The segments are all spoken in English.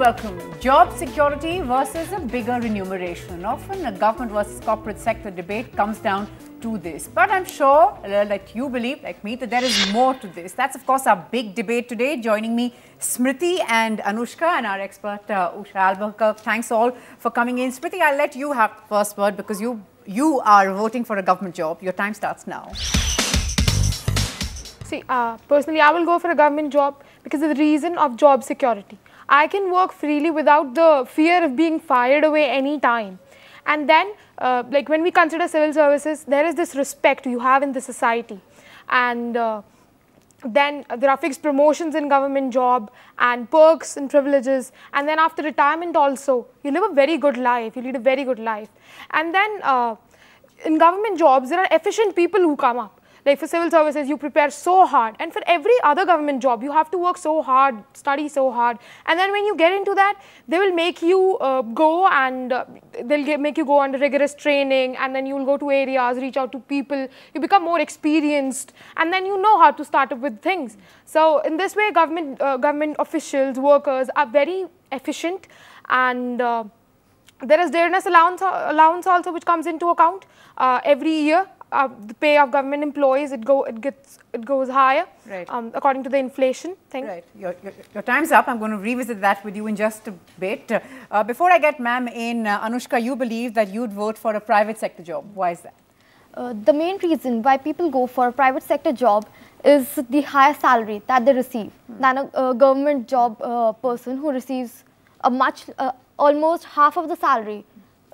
welcome. Job security versus a bigger remuneration. Often a government versus corporate sector debate comes down to this. But I'm sure that you believe, like me, that there is more to this. That's, of course, our big debate today. Joining me, Smriti and Anushka, and our expert, Usha Albuquerque. Thanks all for coming in. Smriti, I'll let you have the first word because you are voting for a government job. Your time starts now. See, personally, I will go for a government job because of the reason of job security. I can work freely without the fear of being fired away any time. And then, like when we consider civil services, there is this respect you have in the society. And then there are fixed promotions in government job and perks and privileges. And then after retirement also, you live a very good life. You lead a very good life. And then in government jobs, there are efficient people who come up. Like for civil services, you prepare so hard. And for every other government job, you have to work so hard, study so hard. And then when you get into that, they will make you go and they'll make you go under rigorous training. And then you will go to areas, reach out to people. You become more experienced. And then you know how to start up with things. So in this way, government officials, workers are very efficient. And there is dearness allowance also which comes into account every year. The pay of government employees, it goes higher, right. According to the inflation thing. Right. Your time's up. I'm going to revisit that with you in just a bit. Before I get ma'am in, Anushka, you believe that you'd vote for a private sector job. Why is that? The main reason why people go for a private sector job is the higher salary that they receive than a government job person who receives a almost half of the salary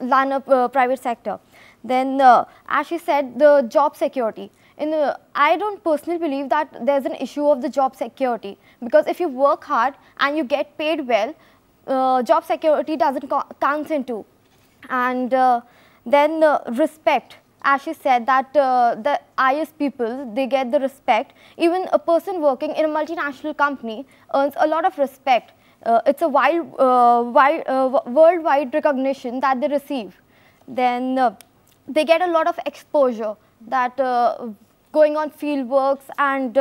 than a private sector. Then, as she said, the job security. I don't personally believe that there's an issue of the job security, because if you work hard and you get paid well, job security doesn't count into. And then respect. As she said, that the IS people, they get the respect. Even a person working in a multinational company earns a lot of respect. It's a worldwide recognition that they receive. Then they get a lot of exposure, that going on field works, and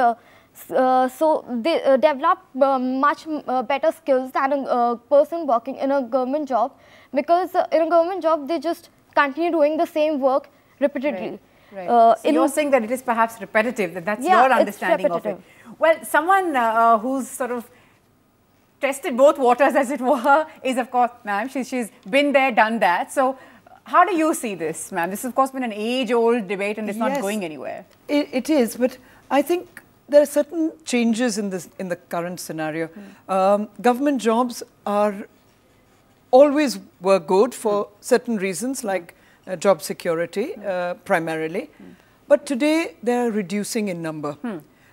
so they develop much better skills than a person working in a government job, because in a government job they just continue doing the same work repeatedly. Right. So you're saying that it is perhaps repetitive, that's your understanding of it. Well, someone who's sort of tested both waters, as it were, is of course ma'am. She's been there, done that. So how do you see this, ma'am? This has, of course, been an age-old debate and it's not going anywhere. It is, but I think there are certain changes in the current scenario. Government jobs always were good for certain reasons, like job security, primarily. But today, they are reducing in number.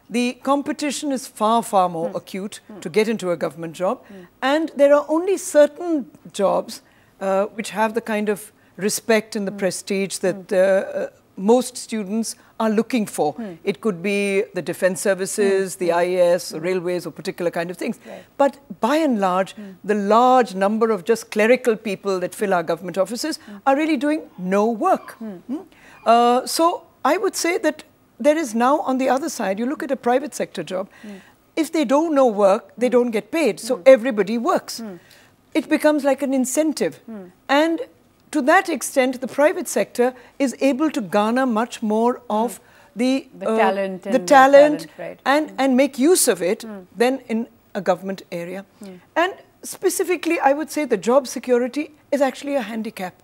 The competition is far, far more acute to get into a government job. And there are only certain jobs which have the kind of respect and the prestige that most students are looking for. It could be the defense services, the IAS, railways, or particular kind of things. Right. But by and large, the large number of just clerical people that fill our government offices are really doing no work. So I would say that there is now, on the other side, you look at a private sector job, if they don't know work, they don't get paid. So everybody works. It becomes like an incentive. And to that extent, the private sector is able to garner much more of the talent right. and make use of it than in a government area. And specifically, I would say the job security is actually a handicap.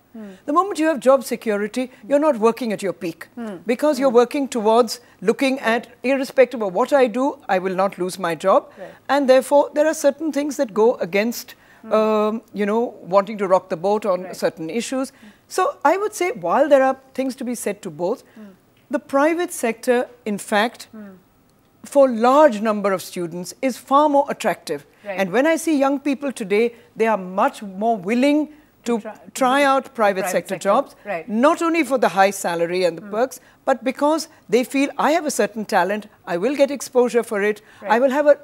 The moment you have job security, you're not working at your peak, because you're working towards looking at, irrespective of what I do, I will not lose my job. Right. And therefore, there are certain things that go against you know, wanting to rock the boat on certain issues. So I would say, while there are things to be said to both, the private sector, in fact, for large number of students, is far more attractive. Right. And when I see young people today, they are much more willing to try out private sector jobs, not only for the high salary and the perks, but because they feel, I have a certain talent, I will get exposure for it, I will have a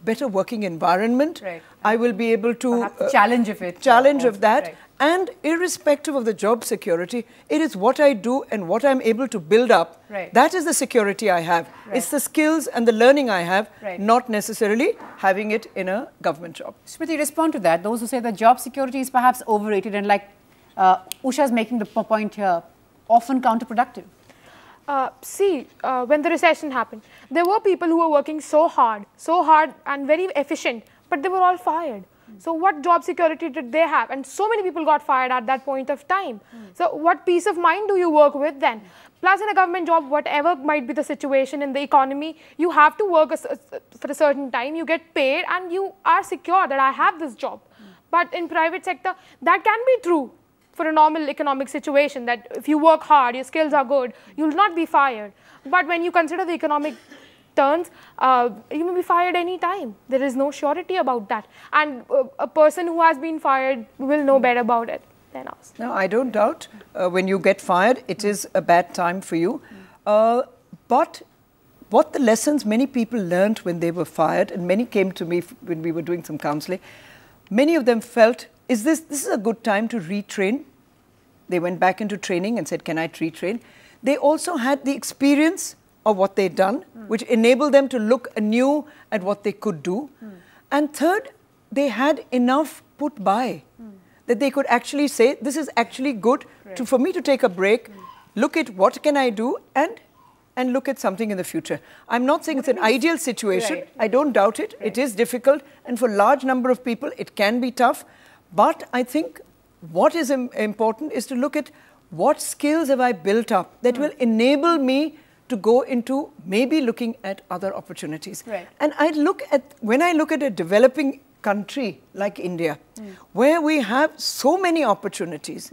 better working environment. I will be able to challenge of it. Challenge of that. And irrespective of the job security, it is what I do and what I'm able to build up. Right. That is the security I have. Right. It's the skills and the learning I have, Right. not necessarily having it in a government job. Smriti, respond to that. Those who say that job security is perhaps overrated and like Usha is making the point here, often counterproductive. When the recession happened, there were people who were working so hard and very efficient, but they were all fired. So what job security did they have? And so many people got fired at that point of time. So what peace of mind do you work with then? Plus in a government job, whatever might be the situation in the economy, you have to work for a certain time, you get paid and you are secure that I have this job. But in private sector, that can be true for a normal economic situation, that if you work hard, your skills are good, you will not be fired. But when you consider the economic turns, you may be fired any time. There is no surety about that. And a person who has been fired will know better about it than us. No, I don't doubt when you get fired, it is a bad time for you. But what the lessons many people learned when they were fired, and many came to me when we were doing some counseling, many of them felt, this is a good time to retrain. They went back into training and said, can I retrain? They also had the experience of what they'd done, which enabled them to look anew at what they could do. And third, they had enough put by that they could actually say, this is actually good for me to take a break, look at what can I do and look at something in the future. I'm not saying it's an ideal situation. Right. I don't doubt it. It is difficult. And for a large number of people, it can be tough. But I think what is important is to look at what skills have I built up that will enable me to go into maybe looking at other opportunities. Right. And when I look at a developing country like India, where we have so many opportunities,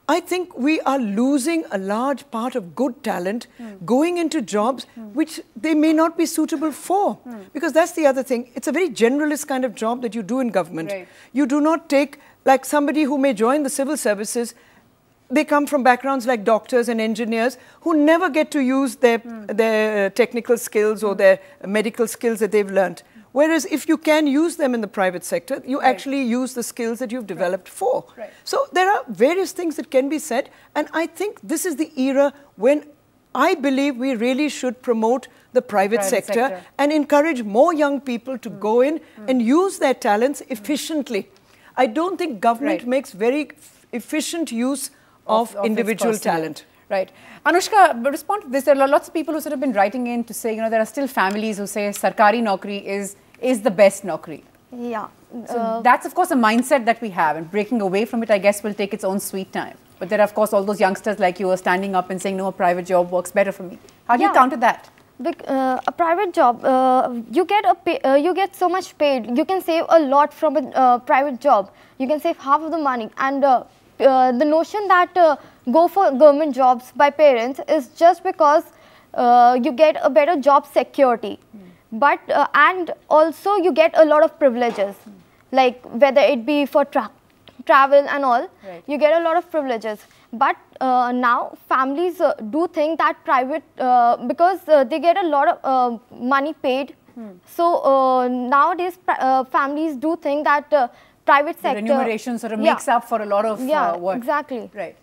I think we are losing a large part of good talent going into jobs which they may not be suitable for. Because that's the other thing. It's a very generalist kind of job that you do in government. Right. You do not take, like somebody who may join the civil services, they come from backgrounds like doctors and engineers who never get to use their technical skills or their medical skills that they've learnt. Whereas if you can use them in the private sector, you actually use the skills that you've developed for. Right. So there are various things that can be said. And I think this is the era when I believe we really should promote the private sector and encourage more young people to go in and use their talents efficiently. I don't think government makes very efficient use of individual talent. Right. Anushka, respond to this. There are lots of people who sort of been writing in to say, there are still families who say sarkari naukri is the best naukri. Yeah. So that's, of course, a mindset that we have, and breaking away from it, I guess, will take its own sweet time. But there are, of course, all those youngsters like you are standing up and saying, no, a private job works better for me. How do you counter that? A private job, you get so much paid. You can save a lot from a private job. You can save half of the money. And the notion that go for government jobs by parents is just because you get a better job security. But and also you get a lot of privileges, like whether it be for travel and all, you get a lot of privileges. But now families do think that private, because they get a lot of money paid. So nowadays families do think that private sector remuneration sort of makes up for a lot of work. Exactly. Right.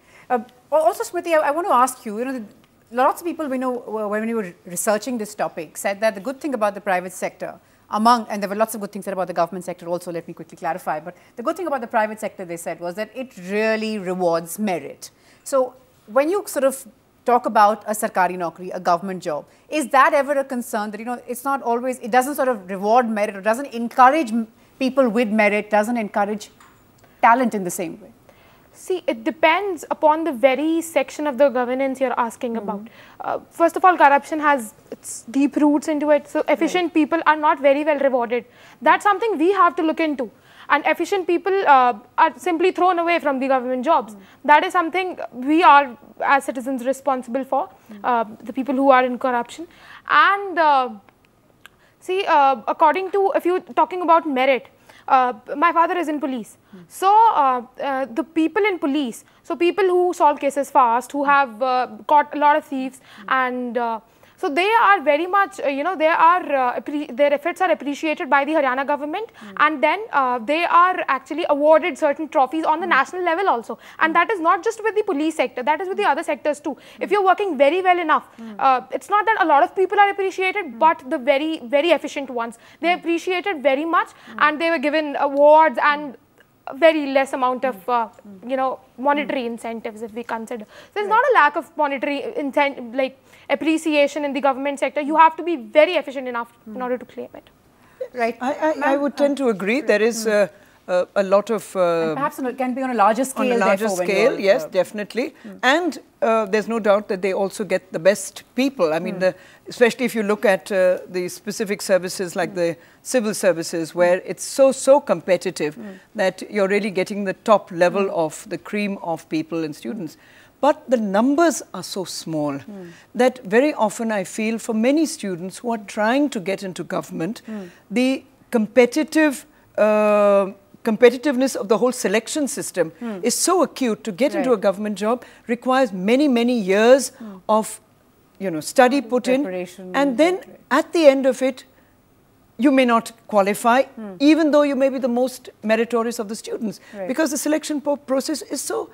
Also, Smriti, I want to ask you, lots of people we know when we were researching this topic said that the good thing about the private sector, and there were lots of good things said about the government sector also, let me quickly clarify, but the good thing about the private sector, they said, was that it really rewards merit. So when you sort of talk about a sarkari naukri, a government job, is that ever a concern that, it's not always, it doesn't sort of reward merit or doesn't encourage people with merit, doesn't encourage talent in the same way? See, it depends upon the very section of the governance you're asking about. First of all, corruption has its deep roots into it. So efficient people are not very well rewarded. That's something we have to look into. And efficient people are simply thrown away from the government jobs. That is something we are, as citizens, responsible for, the people who are in corruption. And see, according to, if you're talking about merit, my father is in police. So the people in police, so people who solve cases fast, who have caught a lot of thieves, and So they are very much, their efforts are appreciated by the Haryana government, and then they are actually awarded certain trophies on the national level also. And that is not just with the police sector, that is with the other sectors too. If you're working very well enough, it's not that a lot of people are appreciated, but the very, very efficient ones, they appreciated very much, and they were given awards and very less amount of monetary incentives, if we consider. So there's not a lack of monetary appreciation in the government sector. You have to be very efficient enough in order to claim it. Right. I would tend to agree. There is a lot of perhaps it can be on a larger scale. On a larger scale, yes, definitely. And there's no doubt that they also get the best people. I mean, especially if you look at the specific services like the civil services, where it's so competitive that you're really getting the top level of the cream of people and students. But the numbers are so small that very often I feel for many students who are trying to get into government, the competitiveness of the whole selection system is so acute. To get into a government job requires many, many years of study put in, and then at the end of it, you may not qualify, even though you may be the most meritorious of the students, because the selection process is so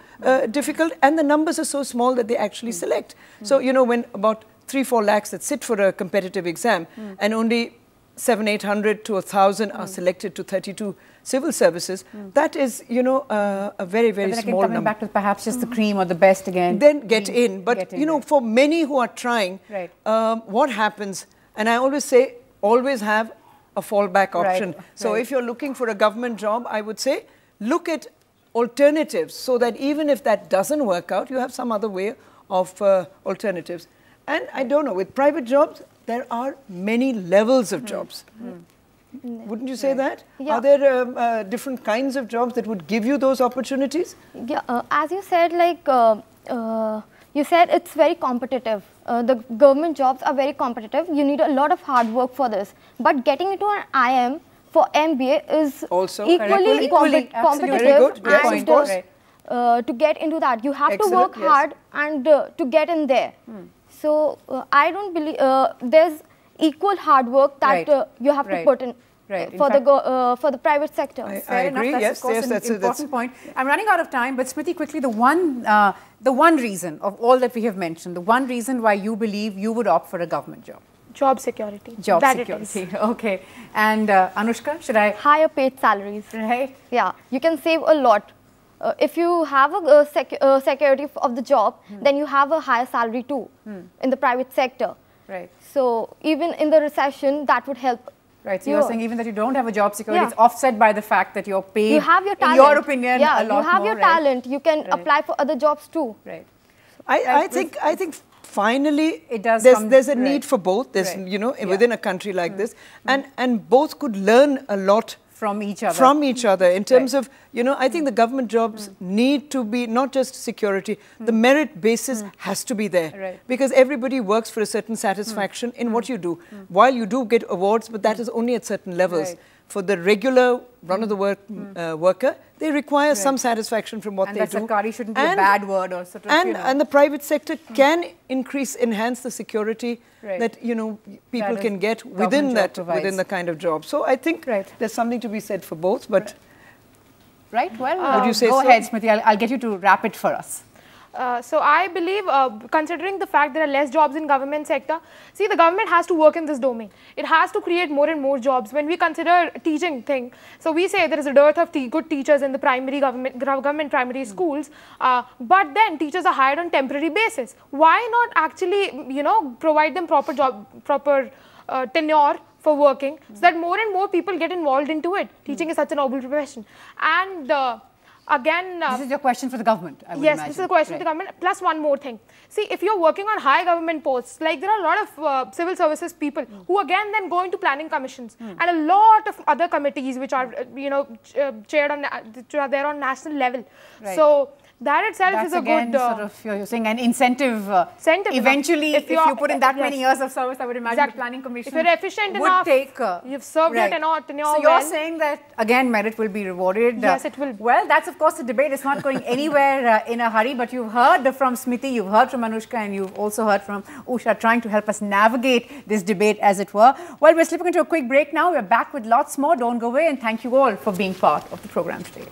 difficult and the numbers are so small that they actually select. So, when about 3-4 lakhs that sit for a competitive exam and only 700-800 to 1,000 are selected to 32 civil services, that is, a very, very small number. Coming back to perhaps just the cream or the best again. Then get in. But, for many who are trying, what happens, and I always say, always have a fallback option. So if you're looking for a government job, I would say, look at alternatives so that even if that doesn't work out, you have some other way of alternatives. And I don't know, with private jobs, there are many levels of jobs. Wouldn't you say that? Yeah. Are there different kinds of jobs that would give you those opportunities? Yeah, as you said, you said it's very competitive. The government jobs are very competitive. You need a lot of hard work for this. But getting into an IM for MBA is also equally competitive. Very good. Yes, of course. To get into that, you have to work hard and to get in there. So I don't believe there's equal hard work that you have to put in for the private sector. I agree. That's, that's an important point. I'm running out of time, but Smriti, quickly, the one reason of all that we have mentioned, the one reason why you believe you would opt for a government job. Job security. Job security. Okay. And Anushka, should I? Higher paid salaries. Right. Yeah, you can save a lot. If you have a security of the job, then you have a higher salary too in the private sector. Right. So even in the recession, that would help. Right. So you're saying even that you don't have a job security, it's offset by the fact that you're paid. You have your talent. In your opinion, a lot more. You have your talent. You can apply for other jobs too. Right. I think finally it does. There's a need for both. There's within a country like this, and both could learn a lot from each other. In terms of, I think the government jobs need to be not just security, the merit basis has to be there. Because everybody works for a certain satisfaction in what you do. While you do get awards, but that is only at certain levels. For the regular run-of-the-work worker, they require some satisfaction from what they do. And that Sarkari shouldn't be a bad word or sort of, And the private sector can enhance the security that, people can get within the kind of job. So I think there's something to be said for both, but... Right, well, would you say go ahead, Smriti, I'll get you to wrap it for us. So I believe, considering the fact there are less jobs in government sector, see, the government has to work in this domain. It has to create more and more jobs. When we consider teaching thing, so we say there is a dearth of good teachers in the primary government primary schools, but then teachers are hired on temporary basis. Why not actually, provide them proper tenure for working, so that more and more people get involved into it. Teaching is such a noble profession. And again, this is your question for the government, I would yes, imagine. This is a question for the government. Plus one more thing. See, if you're working on high government posts, like there are a lot of civil services people who again then go into planning commissions and a lot of other committees which are, chaired on, which are there on national level. So That itself is a again good... sort of, you're saying an incentive. Eventually, if you put in that many years of service, I would imagine the Planning Commission if you're efficient would enough, take... you've served your tenure So you're saying that, again, merit will be rewarded. Yes, it will. Well, that's of course the debate. It's not going anywhere in a hurry, but you've heard from Smriti, you've heard from Anushka, and you've also heard from Usha trying to help us navigate this debate, as it were. Well, we're slipping into a quick break now. We're back with lots more. Don't go away, and thank you all for being part of the program today.